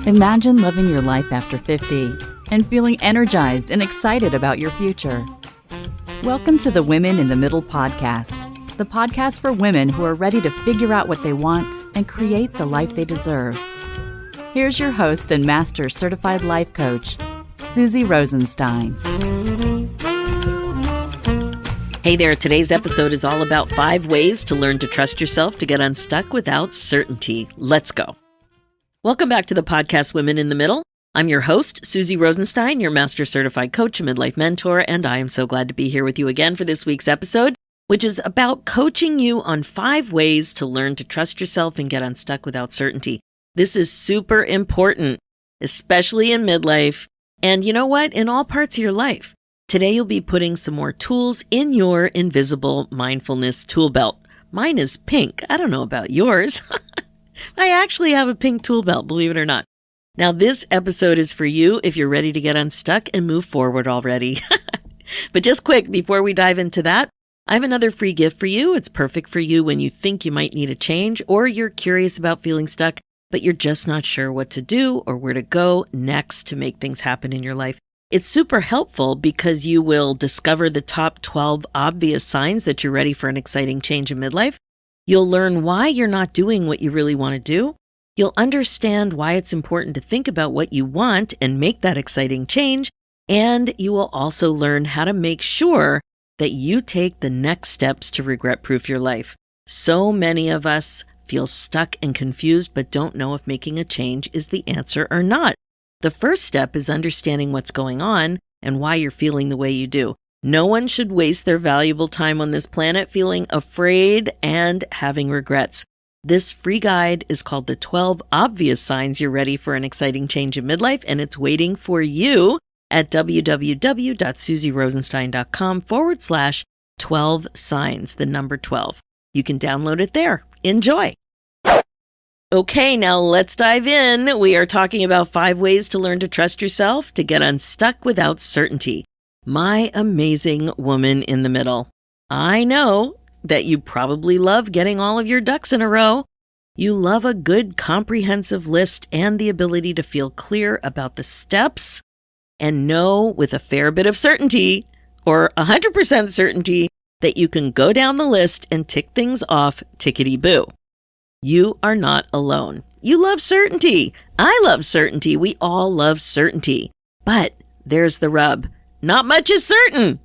Imagine living your life after 50 and feeling energized and excited about your future. Welcome to the Women in the Middle podcast, the podcast for women who are ready to figure out what they want and create the life they deserve. Here's your host and master certified life coach, Susie Rosenstein. Hey there, today's episode is all about 5 ways to learn to trust yourself to get unstuck without certainty. Let's go. Welcome back to the podcast Women in the Middle. I'm your host, Susie Rosenstein, your master certified coach and midlife mentor, and I am so glad to be here with you again for this week's episode, which is about coaching you on 5 ways to learn to trust yourself and get unstuck without certainty. This is super important, especially in midlife, and you know what? In all parts of your life. Today, you'll be putting some more tools in your invisible mindfulness tool belt. Mine is pink. I don't know about yours. I actually have a pink tool belt, believe it or not. Now, this episode is for you if you're ready to get unstuck and move forward already. But just quick, before we dive into that, I have another free gift for you. It's perfect for you when you think you might need a change or you're curious about feeling stuck, but you're just not sure what to do or where to go next to make things happen in your life. It's super helpful because you will discover the top 12 obvious signs that you're ready for an exciting change in midlife. You'll learn why you're not doing what you really want to do. You'll understand why it's important to think about what you want and make that exciting change. And you will also learn how to make sure that you take the next steps to regret-proof your life. So many of us feel stuck and confused, but don't know if making a change is the answer or not. The first step is understanding what's going on and why you're feeling the way you do. No one should waste their valuable time on this planet feeling afraid and having regrets. This free guide is called the 12 Obvious Signs You're Ready for an Exciting Change in Midlife, and it's waiting for you at www.susierosenstein.com/12 signs, the number 12. You can download it there. Enjoy. Okay, now let's dive in. We are talking about 5 ways to learn to trust yourself to get unstuck without certainty. My amazing woman in the middle. I know that you probably love getting all of your ducks in a row. You love a good comprehensive list and the ability to feel clear about the steps and know with a fair bit of certainty or 100% certainty that you can go down the list and tick things off tickety-boo. You are not alone. You love certainty. I love certainty. We all love certainty. But there's the rub. Not much is certain.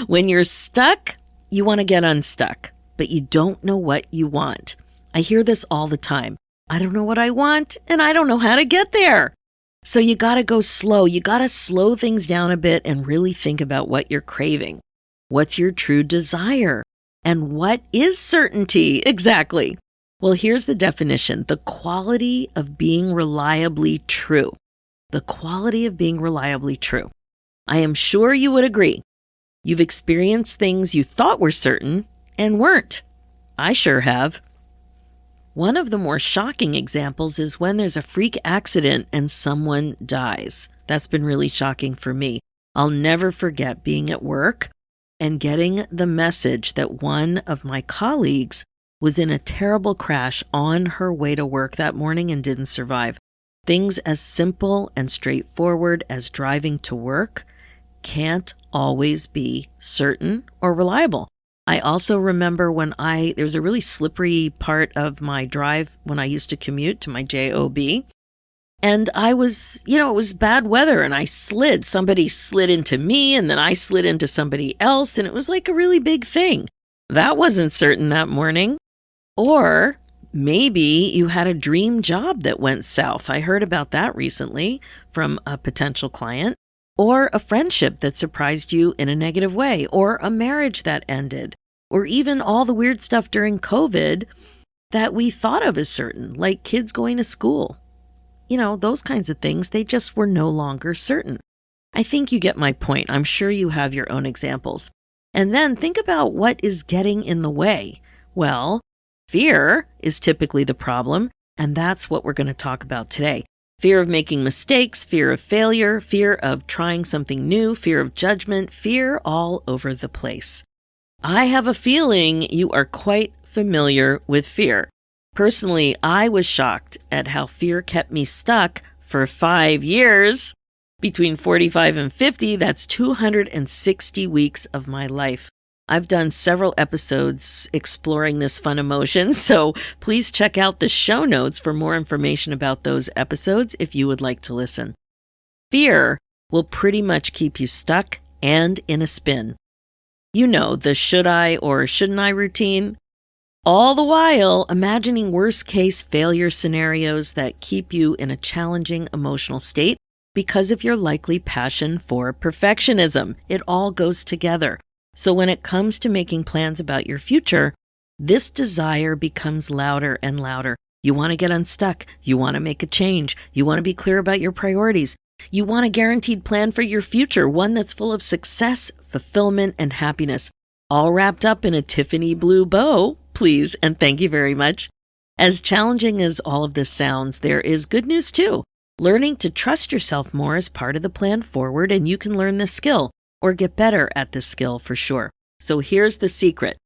When you're stuck, you want to get unstuck, but you don't know what you want. I hear this all the time. I don't know what I want, and I don't know how to get there. So you got to go slow. You got to slow things down a bit and really think about what you're craving. What's your true desire? And what is certainty? Exactly. Well, here's the definition: the quality of being reliably true. The quality of being reliably true. I am sure you would agree. You've experienced things you thought were certain and weren't. I sure have. One of the more shocking examples is when there's a freak accident and someone dies. That's been really shocking for me. I'll never forget being at work and getting the message that one of my colleagues was in a terrible crash on her way to work that morning and didn't survive. Things as simple and straightforward as driving to work can't always be certain or reliable. I also remember when there's a really slippery part of my drive when I used to commute to my job. And I was, it was bad weather and I slid. Somebody slid into me and then I slid into somebody else. And it was like a really big thing. That wasn't certain that morning. Or maybe you had a dream job that went south. I heard about that recently from a potential client. Or a friendship that surprised you in a negative way. Or a marriage that ended. Or even all the weird stuff during COVID that we thought of as certain, like kids going to school. Those kinds of things, they just were no longer certain. I think you get my point. I'm sure you have your own examples. And then think about what is getting in the way. Well, fear is typically the problem, and that's what we're going to talk about today. Fear of making mistakes, fear of failure, fear of trying something new, fear of judgment, fear all over the place. I have a feeling you are quite familiar with fear. Personally, I was shocked at how fear kept me stuck for 5 years. Between 45 and 50, that's 260 weeks of my life. I've done several episodes exploring this fun emotion, so please check out the show notes for more information about those episodes if you would like to listen. Fear will pretty much keep you stuck and in a spin. You know, the should I or shouldn't I routine? All the while imagining worst-case failure scenarios that keep you in a challenging emotional state because of your likely passion for perfectionism. It all goes together. So when it comes to making plans about your future, this desire becomes louder and louder. You want to get unstuck. You want to make a change. You want to be clear about your priorities. You want a guaranteed plan for your future, one that's full of success, fulfillment, and happiness, all wrapped up in a Tiffany blue bow, please, and thank you very much. As challenging as all of this sounds, there is good news too. Learning to trust yourself more is part of the plan forward, and you can learn this skill or get better at this skill for sure. So here's the secret.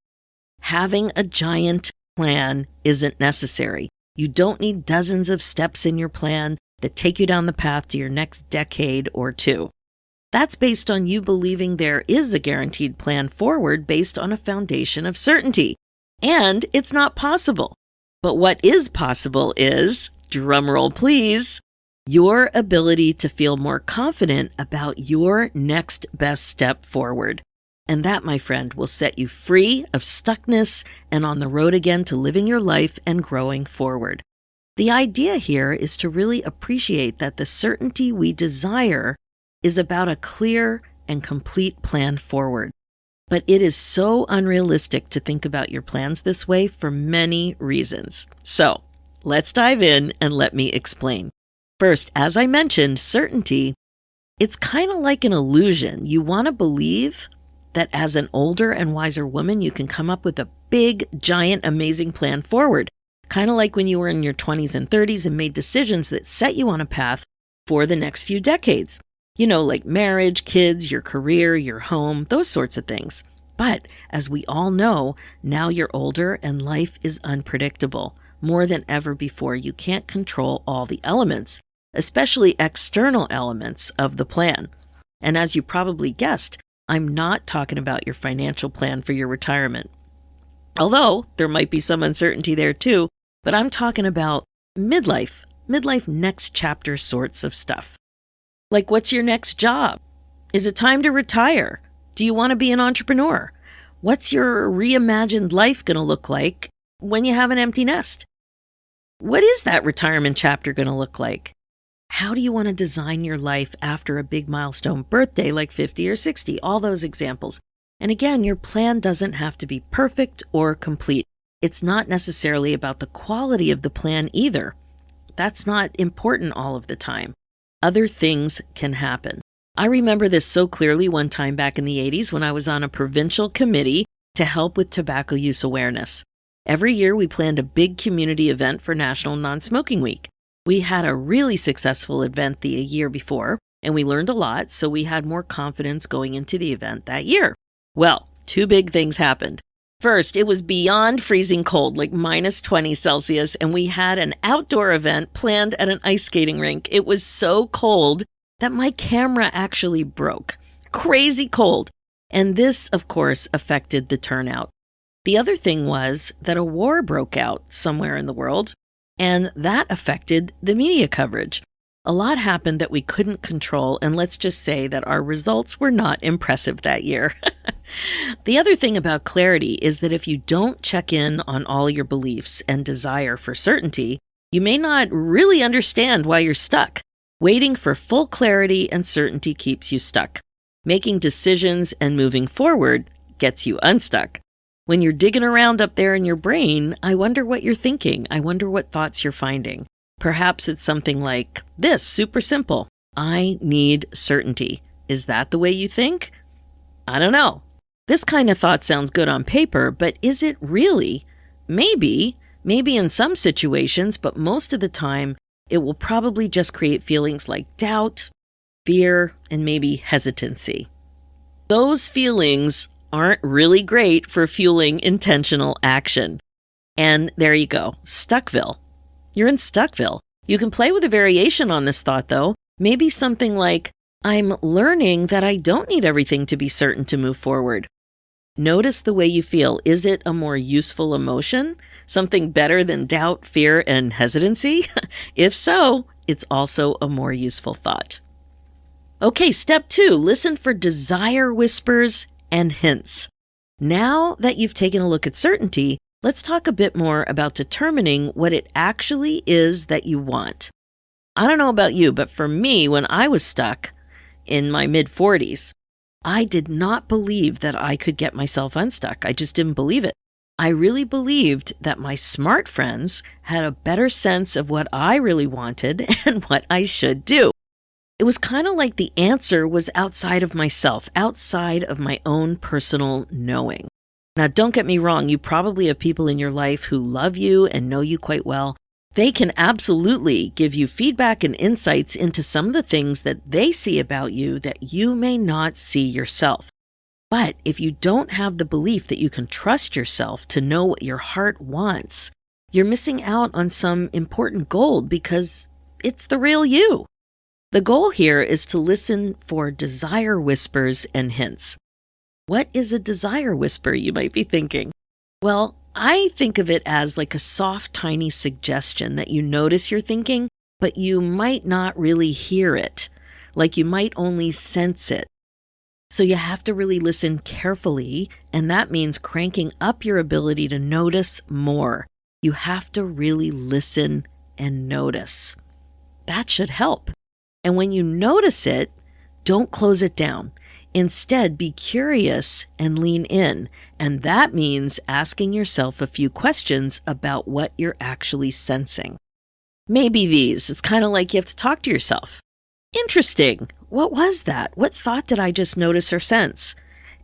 Having a giant plan isn't necessary. You don't need dozens of steps in your plan that take you down the path to your next decade or two. That's based on you believing there is a guaranteed plan forward based on a foundation of certainty. And it's not possible. But what is possible is, drumroll please, your ability to feel more confident about your next best step forward. And that, my friend, will set you free of stuckness and on the road again to living your life and growing forward. The idea here is to really appreciate that the certainty we desire is about a clear and complete plan forward. But it is so unrealistic to think about your plans this way for many reasons. So let's dive in and let me explain. First, as I mentioned, certainty, it's kind of like an illusion. You want to believe that as an older and wiser woman, you can come up with a big, giant, amazing plan forward. Kind of like when you were in your 20s and 30s and made decisions that set you on a path for the next few decades. You know, like marriage, kids, your career, your home, those sorts of things. But as we all know, now you're older and life is unpredictable. More than ever before, you can't control all the elements, especially external elements of the plan. And as you probably guessed, I'm not talking about your financial plan for your retirement. Although there might be some uncertainty there too, but I'm talking about midlife next chapter sorts of stuff. Like, what's your next job? Is it time to retire? Do you want to be an entrepreneur? What's your reimagined life going to look like when you have an empty nest? What is that retirement chapter going to look like? How do you want to design your life after a big milestone birthday like 50 or 60? All those examples. And again, your plan doesn't have to be perfect or complete. It's not necessarily about the quality of the plan either. That's not important all of the time. Other things can happen. I remember this so clearly one time back in the 80s when I was on a provincial committee to help with tobacco use awareness. Every year we planned a big community event for National Non-Smoking Week. We had a really successful event the year before, and we learned a lot, so we had more confidence going into the event that year. Well, two big things happened. First, it was beyond freezing cold, like minus 20 Celsius, and we had an outdoor event planned at an ice skating rink. It was so cold that my camera actually broke. Crazy cold. And this, of course, affected the turnout. The other thing was that a war broke out somewhere in the world, and that affected the media coverage. A lot happened that we couldn't control, and let's just say that our results were not impressive that year. The other thing about clarity is that if you don't check in on all your beliefs and desire for certainty, you may not really understand why you're stuck. Waiting for full clarity and certainty keeps you stuck. Making decisions and moving forward gets you unstuck. When you're digging around up there in your brain, I wonder what you're thinking. I wonder what thoughts you're finding. Perhaps it's something like this, super simple. I need certainty. Is that the way you think? I don't know. This kind of thought sounds good on paper, but is it really? Maybe in some situations, but most of the time, it will probably just create feelings like doubt, fear, and maybe hesitancy. Those feelings aren't really great for fueling intentional action. And there you go, Stuckville. You're in Stuckville. You can play with a variation on this thought, though. Maybe something like, I'm learning that I don't need everything to be certain to move forward. Notice the way you feel. Is it a more useful emotion? Something better than doubt, fear, and hesitancy? If so, it's also a more useful thought. Okay, step 2, listen for desire whispers and hints. Now that you've taken a look at certainty, let's talk a bit more about determining what it actually is that you want. I don't know about you, but for me, when I was stuck in my mid-40s, I did not believe that I could get myself unstuck. I just didn't believe it. I really believed that my smart friends had a better sense of what I really wanted and what I should do. It was kind of like the answer was outside of myself, outside of my own personal knowing. Now, don't get me wrong, you probably have people in your life who love you and know you quite well. They can absolutely give you feedback and insights into some of the things that they see about you that you may not see yourself. But if you don't have the belief that you can trust yourself to know what your heart wants, you're missing out on some important gold because it's the real you. The goal here is to listen for desire whispers and hints. What is a desire whisper, you might be thinking? Well, I think of it as like a soft, tiny suggestion that you notice you're thinking, but you might not really hear it, like you might only sense it. So you have to really listen carefully, and that means cranking up your ability to notice more. You have to really listen and notice. That should help. And when you notice it, don't close it down. Instead, be curious and lean in. And that means asking yourself a few questions about what you're actually sensing. Maybe these. It's kind of like you have to talk to yourself. Interesting. What was that? What thought did I just notice or sense?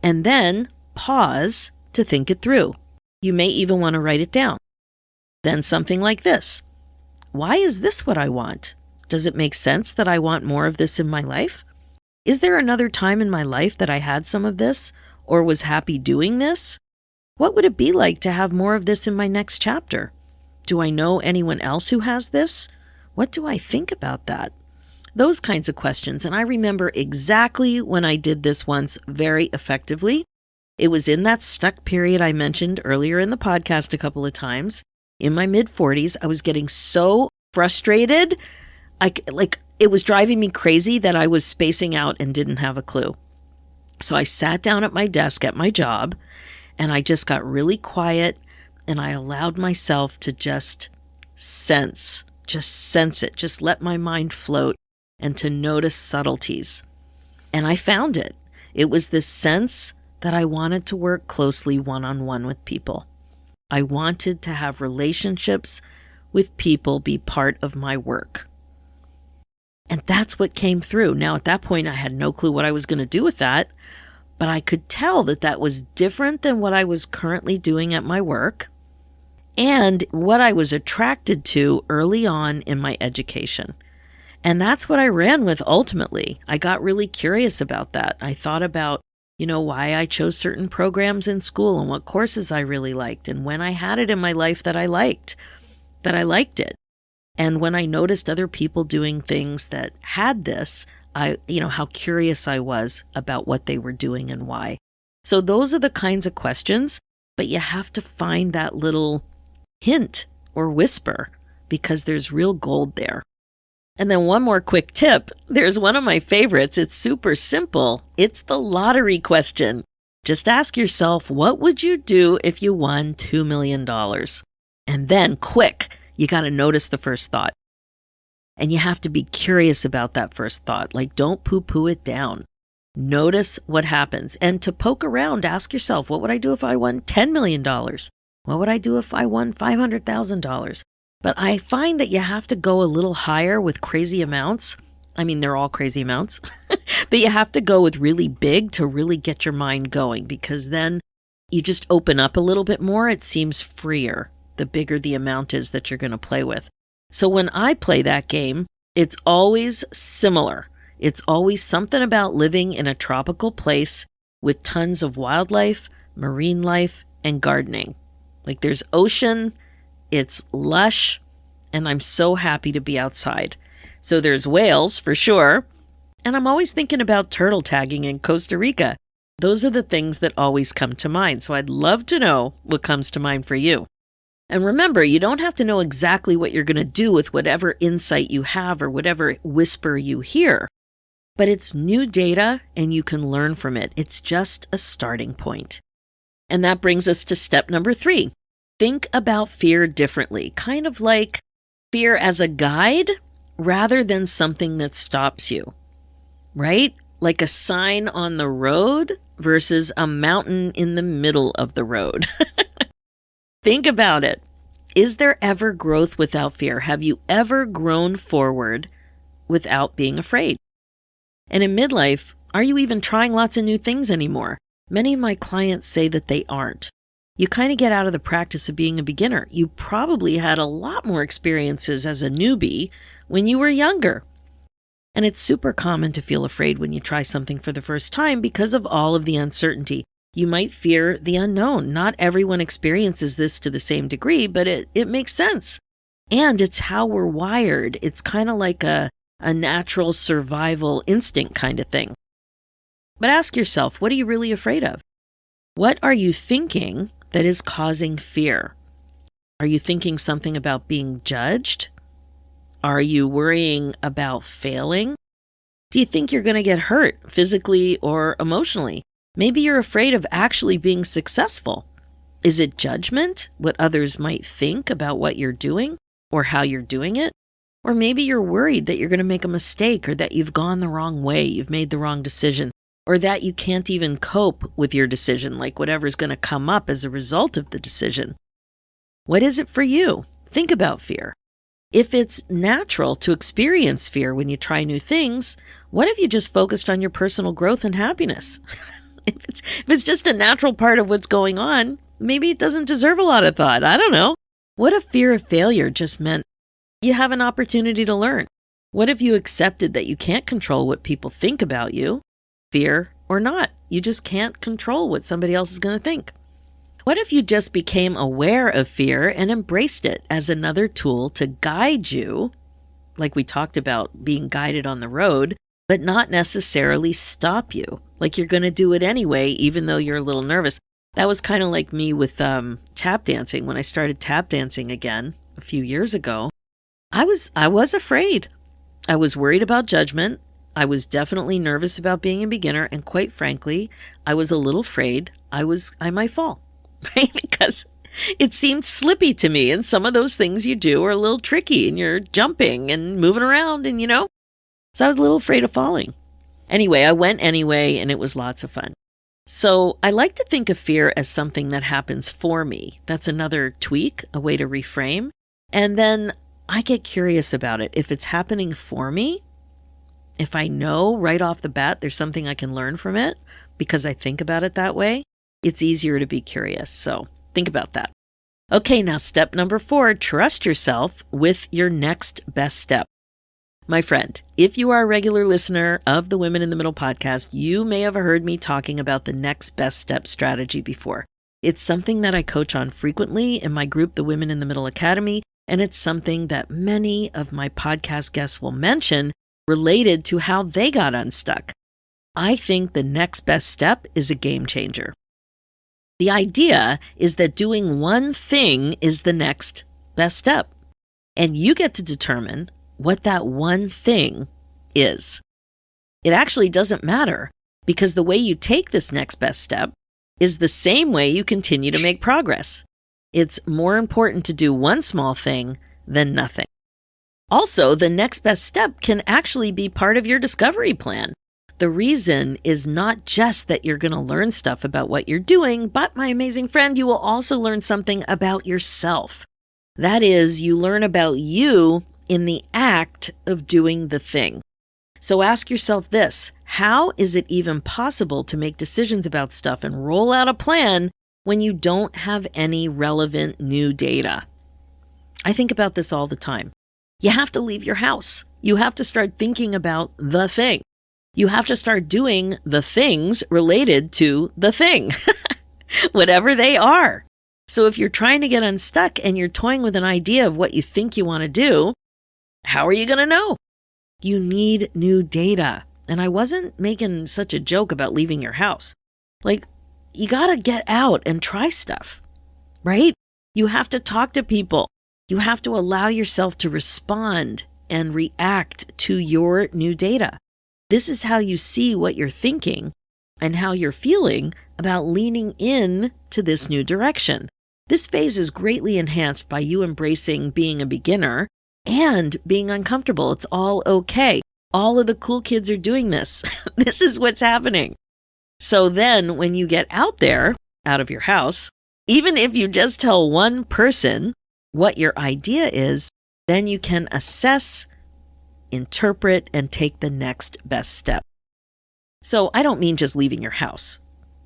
And then pause to think it through. You may even want to write it down. Then something like this. Why is this what I want? Does it make sense that I want more of this in my life? Is there another time in my life that I had some of this or was happy doing this? What would it be like to have more of this in my next chapter? Do I know anyone else who has this? What do I think about that? Those kinds of questions. And I remember exactly when I did this once very effectively. It was in that stuck period I mentioned earlier in the podcast a couple of times. In my mid-40s, I was getting so frustrated. It was driving me crazy that I was spacing out and didn't have a clue. So I sat down at my desk at my job and I just got really quiet and I allowed myself to just sense it, just let my mind float and to notice subtleties. And I found it. It was this sense that I wanted to work closely one-on-one with people. I wanted to have relationships with people be part of my work. And that's what came through. Now, at that point, I had no clue what I was going to do with that, but I could tell that that was different than what I was currently doing at my work and what I was attracted to early on in my education. And that's what I ran with ultimately. I got really curious about that. I thought about, why I chose certain programs in school and what courses I really liked and when I had it in my life that I liked it. And when I noticed other people doing things that had this, how curious I was about what they were doing and why. So those are the kinds of questions, but you have to find that little hint or whisper because there's real gold there. And then one more quick tip. There's one of my favorites. It's super simple. It's the lottery question. Just ask yourself, what would you do if you won $2 million? And then quick, you got to notice the first thought. And you have to be curious about that first thought. Don't poo-poo it down. Notice what happens. And to poke around, ask yourself, what would I do if I won $10 million? What would I do if I won $500,000? But I find that you have to go a little higher with crazy amounts. I mean, they're all crazy amounts. But you have to go with really big to really get your mind going because then you just open up a little bit more. It seems freer the bigger the amount is that you're going to play with. So when I play that game, it's always similar. It's always something about living in a tropical place with tons of wildlife, marine life, and gardening. Like there's ocean, it's lush, and I'm so happy to be outside. So there's whales for sure. And I'm always thinking about turtle tagging in Costa Rica. Those are the things that always come to mind. So I'd love to know what comes to mind for you. And remember, you don't have to know exactly what you're going to do with whatever insight you have or whatever whisper you hear. But it's new data and you can learn from it. It's just a starting point. And that brings us to step number 3. Think about fear differently, kind of like fear as a guide rather than something that stops you, right? Like a sign on the road versus a mountain in the middle of the road. Think about it. Is there ever growth without fear? Have you ever grown forward without being afraid? And in midlife, are you even trying lots of new things anymore? Many of my clients say that they aren't. You kind of get out of the practice of being a beginner. You probably had a lot more experiences as a newbie when you were younger. And it's super common to feel afraid when you try something for the first time because of all of the uncertainty. You might fear the unknown. Not everyone experiences this to the same degree, but it makes sense. And it's how we're wired. It's kind of like a natural survival instinct kind of thing. But ask yourself, what are you really afraid of? What are you thinking that is causing fear? Are you thinking something about being judged? Are you worrying about failing? Do you think you're going to get hurt physically or emotionally? Maybe you're afraid of actually being successful. Is it judgment, what others might think about what you're doing or how you're doing it? Or maybe you're worried that you're going to make a mistake or that you've gone the wrong way, you've made the wrong decision, or that you can't even cope with your decision, like whatever's going to come up as a result of the decision. What is it for you? Think about fear. If it's natural to experience fear when you try new things, what if you just focused on your personal growth and happiness? If it's just a natural part of what's going on, maybe it doesn't deserve a lot of thought. I don't know. What if fear of failure just meant you have an opportunity to learn? What if you accepted that you can't control what people think about you, fear or not? You just can't control what somebody else is going to think. What if you just became aware of fear and embraced it as another tool to guide you, like we talked about being guided on the road, but not necessarily stop you, like you're going to do it anyway, even though you're a little nervous? That was kind of like me with tap dancing. When I started tap dancing again a few years ago, I was afraid. I was worried about judgment. I was definitely nervous about being a beginner. And quite frankly, I was a little afraid I might fall, right? Because it seemed slippy to me. And some of those things you do are a little tricky and you're jumping and moving around and, so I was a little afraid of falling. Anyway, I went anyway, and it was lots of fun. So I like to think of fear as something that happens for me. That's another tweak, a way to reframe. And then I get curious about it. If it's happening for me, if I know right off the bat there's something I can learn from it because I think about it that way, it's easier to be curious. So think about that. Okay, now step number 4, trust yourself with your next best step. My friend, if you are a regular listener of the Women in the Middle podcast, you may have heard me talking about the next best step strategy before. It's something that I coach on frequently in my group, the Women in the Middle Academy, and it's something that many of my podcast guests will mention related to how they got unstuck. I think the next best step is a game changer. The idea is that doing one thing is the next best step, and you get to determine what that one thing is. It actually doesn't matter because the way you take this next best step is the same way you continue to make progress. It's more important to do one small thing than nothing. Also, the next best step can actually be part of your discovery plan. The reason is not just that you're going to learn stuff about what you're doing, but my amazing friend, you will also learn something about yourself. That is, you learn about you in the act of doing the thing. So ask yourself this: how is it even possible to make decisions about stuff and roll out a plan when you don't have any relevant new data? I think about this all the time. You have to leave your house. You have to start thinking about the thing. You have to start doing the things related to the thing, whatever they are. So if you're trying to get unstuck and you're toying with an idea of what you think you want to do, how are you going to know? You need new data. And I wasn't making such a joke about leaving your house. You got to get out and try stuff, right? You have to talk to people. You have to allow yourself to respond and react to your new data. This is how you see what you're thinking and how you're feeling about leaning in to this new direction. This phase is greatly enhanced by you embracing being a beginner and being uncomfortable. It's all okay. All of the cool kids are doing this. This is what's happening. So then when you get out there, out of your house, even if you just tell one person what your idea is, then you can assess, interpret, and take the next best step. So I don't mean just leaving your house.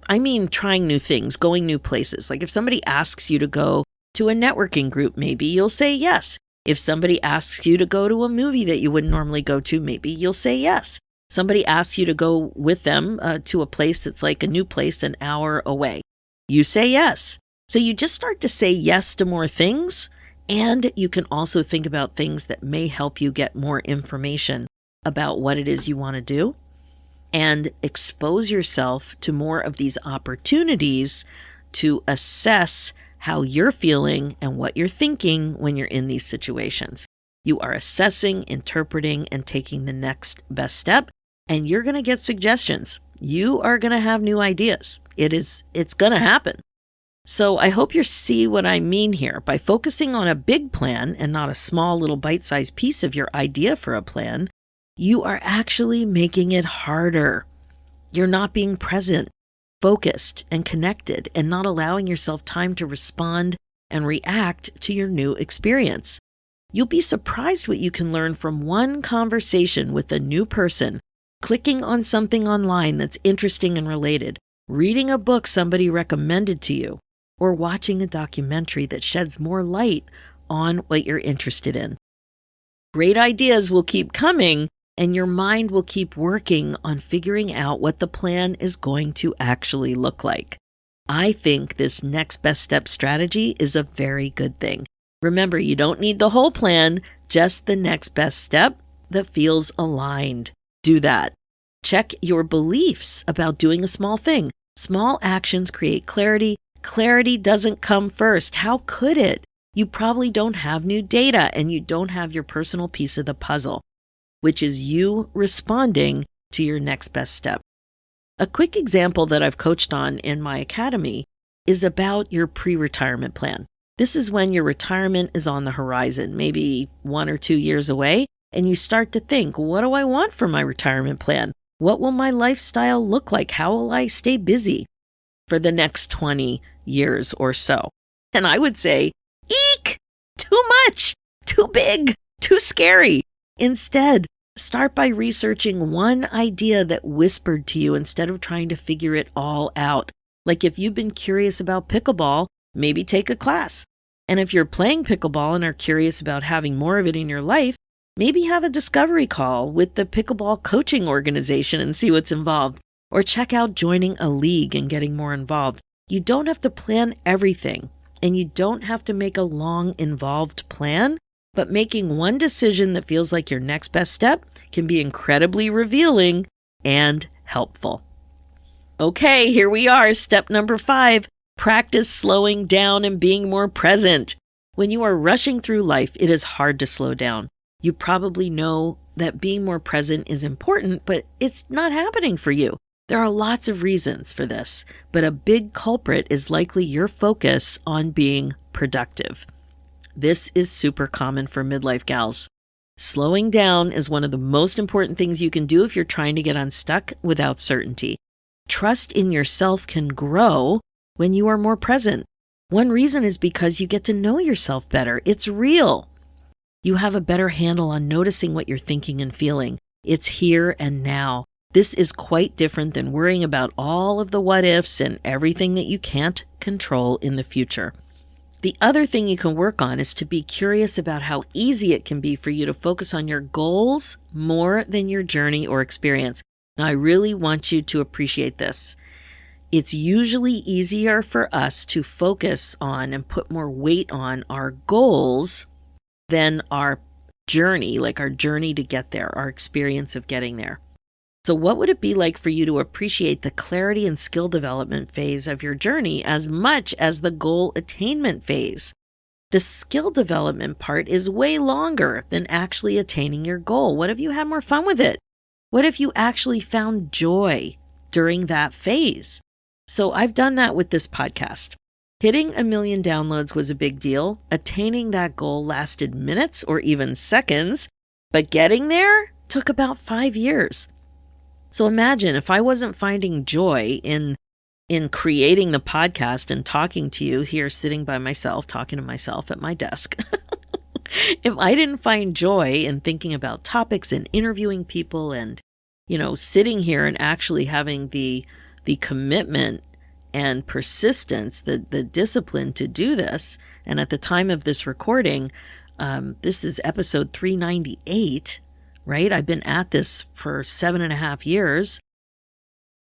I mean trying new things, going new places. Like if somebody asks you to go to a networking group, maybe you'll say yes. If somebody asks you to go to a movie that you wouldn't normally go to, maybe you'll say yes. Somebody asks you to go with them to a place that's like a new place an hour away. You say yes. So you just start to say yes to more things. And you can also think about things that may help you get more information about what it is you want to do and expose yourself to more of these opportunities to assess how you're feeling and what you're thinking when you're in these situations. You are assessing, interpreting, and taking the next best step, and you're going to get suggestions. You are going to have new ideas. It's going to happen. So I hope you see what I mean here. By focusing on a big plan and not a small little bite-sized piece of your idea for a plan, you are actually making it harder. You're not being present, focused, and connected, and not allowing yourself time to respond and react to your new experience. You'll be surprised what you can learn from one conversation with a new person, clicking on something online that's interesting and related, reading a book somebody recommended to you, or watching a documentary that sheds more light on what you're interested in. Great ideas will keep coming, and your mind will keep working on figuring out what the plan is going to actually look like. I think this next best step strategy is a very good thing. Remember, you don't need the whole plan, just the next best step that feels aligned. Do that. Check your beliefs about doing a small thing. Small actions create clarity. Clarity doesn't come first. How could it? You probably don't have new data and you don't have your personal piece of the puzzle, which is you responding to your next best step. A quick example that I've coached on in my academy is about your pre-retirement plan. This is when your retirement is on the horizon, maybe 1 or 2 years away, and you start to think, what do I want for my retirement plan? What will my lifestyle look like? How will I stay busy for the next 20 years or so? And I would say, eek, too much, too big, too scary. Instead, start by researching one idea that whispered to you instead of trying to figure it all out. Like if you've been curious about pickleball, maybe take a class. And if you're playing pickleball and are curious about having more of it in your life, maybe have a discovery call with the pickleball coaching organization and see what's involved. Or check out joining a league and getting more involved. You don't have to plan everything, and you don't have to make a long, involved plan, but making one decision that feels like your next best step can be incredibly revealing and helpful. Okay, here we are. Step number 5, practice slowing down and being more present. When you are rushing through life, it is hard to slow down. You probably know that being more present is important, but it's not happening for you. There are lots of reasons for this, but a big culprit is likely your focus on being productive. This is super common for midlife gals. Slowing down is one of the most important things you can do if you're trying to get unstuck without certainty. Trust in yourself can grow when you are more present. One reason is because you get to know yourself better. It's real. You have a better handle on noticing what you're thinking and feeling. It's here and now. This is quite different than worrying about all of the what ifs and everything that you can't control in the future. The other thing you can work on is to be curious about how easy it can be for you to focus on your goals more than your journey or experience. Now, I really want you to appreciate this. It's usually easier for us to focus on and put more weight on our goals than our journey, like our journey to get there, our experience of getting there. So what would it be like for you to appreciate the clarity and skill development phase of your journey as much as the goal attainment phase? The skill development part is way longer than actually attaining your goal. What if you had more fun with it? What if you actually found joy during that phase? So I've done that with this podcast. Hitting 1 million downloads was a big deal. Attaining that goal lasted minutes or even seconds, but getting there took about 5 years. So imagine if I wasn't finding joy in creating the podcast and talking to you here, sitting by myself, talking to myself at my desk. If I didn't find joy in thinking about topics and interviewing people and, sitting here and actually having the commitment and persistence, the discipline to do this. And at the time of this recording, this is episode 398, right? I've been at this for 7.5 years.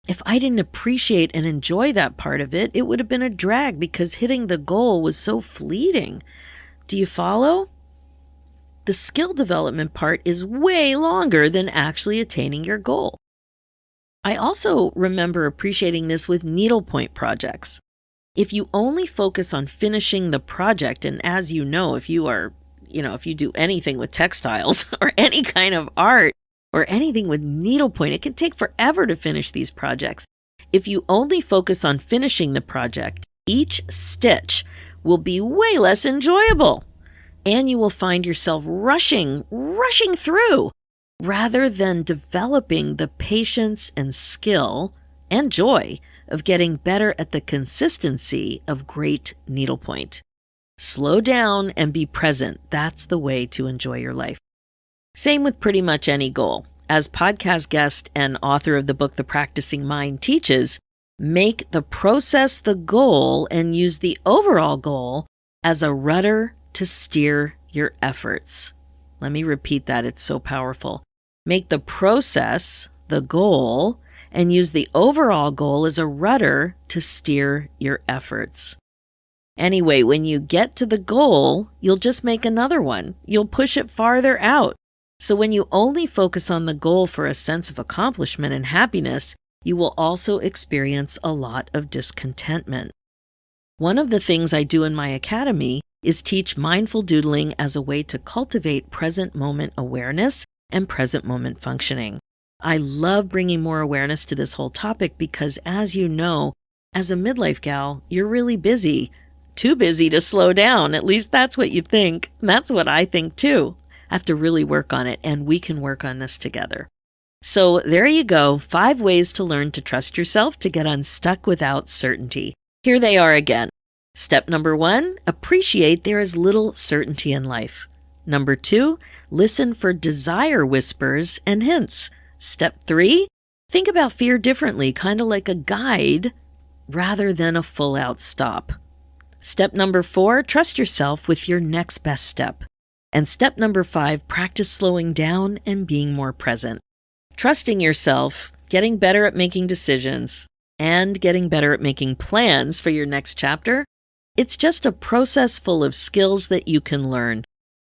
If I didn't appreciate and enjoy that part of it, it would have been a drag because hitting the goal was so fleeting. Do you follow? The skill development part is way longer than actually attaining your goal. I also remember appreciating this with needlepoint projects. If you only focus on finishing the project, and as you know, if you do anything with textiles or any kind of art or anything with needlepoint, it can take forever to finish these projects. If you only focus on finishing the project, each stitch will be way less enjoyable, and you will find yourself rushing through, rather than developing the patience and skill and joy of getting better at the consistency of great needlepoint. Slow down and be present. That's the way to enjoy your life. Same with pretty much any goal. As podcast guest and author of the book, The Practicing Mind teaches, make the process the goal and use the overall goal as a rudder to steer your efforts. Let me repeat that. It's so powerful. Make the process the goal and use the overall goal as a rudder to steer your efforts. Anyway, when you get to the goal, you'll just make another one. You'll push it farther out. So when you only focus on the goal for a sense of accomplishment and happiness, you will also experience a lot of discontentment. One of the things I do in my academy is teach mindful doodling as a way to cultivate present moment awareness and present moment functioning. I love bringing more awareness to this whole topic because, as you know, as a midlife gal, you're really busy. Too busy to slow down. At least that's what you think. That's what I think too. I have to really work on it, and we can work on this together. So there you go, 5 ways to learn to trust yourself to get unstuck without certainty. Here they are again. Step number 1, appreciate there is little certainty in life. Number 2, listen for desire whispers and hints. Step 3, think about fear differently, kind of like a guide rather than a full-out stop. Step number 4, trust yourself with your next best step. And step number 5, practice slowing down and being more present. Trusting yourself, getting better at making decisions, and getting better at making plans for your next chapter. It's just a process full of skills that you can learn.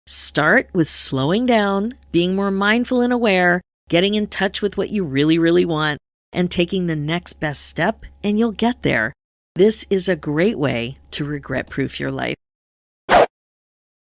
Start with slowing down, being more mindful and aware, getting in touch with what you really, really want, and taking the next best step, and you'll get there. This is a great way to regret-proof your life.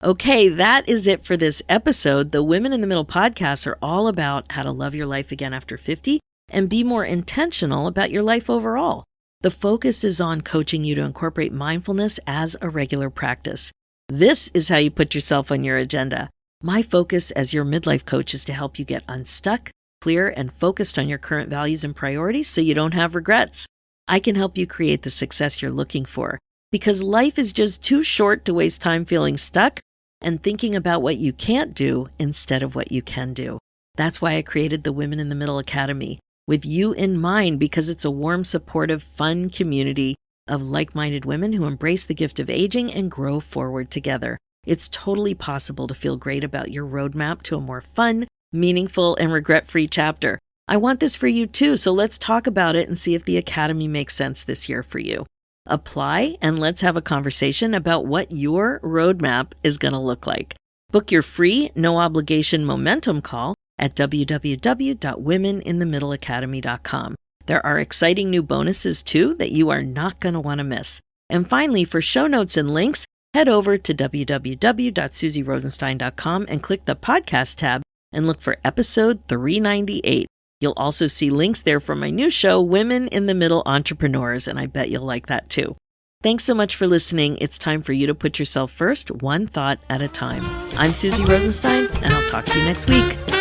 Okay, that is it for this episode. The Women in the Middle podcasts are all about how to love your life again after 50 and be more intentional about your life overall. The focus is on coaching you to incorporate mindfulness as a regular practice. This is how you put yourself on your agenda. My focus as your midlife coach is to help you get unstuck, clear, and focused on your current values and priorities so you don't have regrets. I can help you create the success you're looking for because life is just too short to waste time feeling stuck and thinking about what you can't do instead of what you can do. That's why I created the Women in the Middle Academy with you in mind, because it's a warm, supportive, fun community of like-minded women who embrace the gift of aging and grow forward together. It's totally possible to feel great about your roadmap to a more fun, meaningful, and regret-free chapter. I want this for you too, so let's talk about it and see if the Academy makes sense this year for you. Apply and let's have a conversation about what your roadmap is going to look like. Book your free, no-obligation momentum call at www.womeninthemiddleacademy.com. There are exciting new bonuses too that you are not going to want to miss. And finally, for show notes and links, head over to www.susierosenstein.com and click the podcast tab and look for episode 398. You'll also see links there for my new show, Women in the Middle Entrepreneurs, and I bet you'll like that too. Thanks so much for listening. It's time for you to put yourself first, one thought at a time. I'm Susie Rosenstein, and I'll talk to you next week.